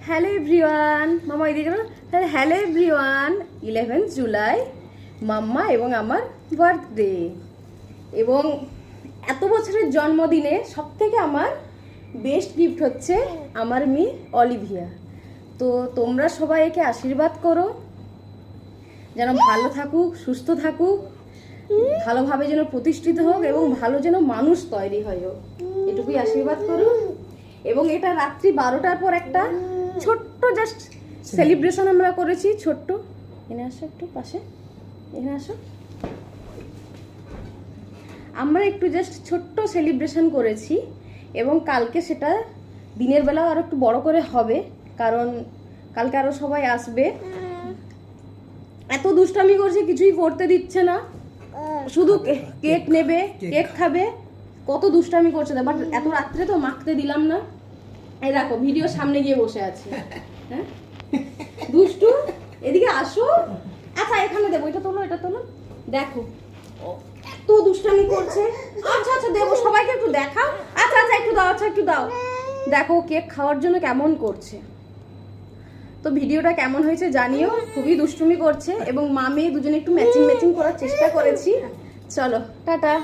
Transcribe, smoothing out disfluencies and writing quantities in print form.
Hello everyone, মামা এদিকে তাহলে হ্যালো এভরিওয়ান, 11 জুলাই মাম্মা এবং আমার বার্থডে। এবং এত বছরের জন্মদিনে সবথেকে আমার বেস্ট গিফট হচ্ছে আমার মেয়ে অলিভিয়া। তো তোমরা সবাই একে আশীর্বাদ করো যেন ভালো থাকুক, সুস্থ থাকুক, ভালোভাবে যেন প্রতিষ্ঠিত হোক এবং ভালো যেন মানুষ তৈরি হয় হোক, এটুকুই আশীর্বাদ করো। এবং এটা রাত্রি 12টার পর একটা ছোট্ট জাস্ট সেলিব্রেশন আমরা করেছি, ছোট্ট। এখানে আসো একটু পাশে, এখানে আসো। আমরা একটু জাস্ট ছোট্ট সেলিব্রেশন করেছি এবং কালকে সেটা দিনের বেলাও আরো একটু বড় করে হবে, কারণ কালকে আরো সবাই আসবে। এত দুষ্টামি করছে, কিছুই করতে দিচ্ছে না, শুধু কেক নেবে, কেক খাবে, কত দুষ্টামি করছে। বাট এত রাত্রে তো মাখতে দিলাম না। এই দেখো ভিডিও সামনে গিয়ে বসে আছে। হ্যাঁ দুষ্টু, এদিকে আসো। আচ্ছা এখানে দেবো, এটা তোলো, এটা তোলো। দেখো এত দুষ্টামি করছে। আচ্ছা আচ্ছা দেবো, সবাইকে একটু দেখাও। আচ্ছা আচ্ছা একটু দাও, আচ্ছা একটু দাও। দেখো কেক খাওয়ার জন্য কেমন করছে। তো ভিডিওটা কেমন হয়েছে জানিও। খুবই দুষ্টুমি করছে এবং মা মেয়ে দুজনে একটু ম্যাচিং করার চেষ্টা করেছি। চলো টাটা।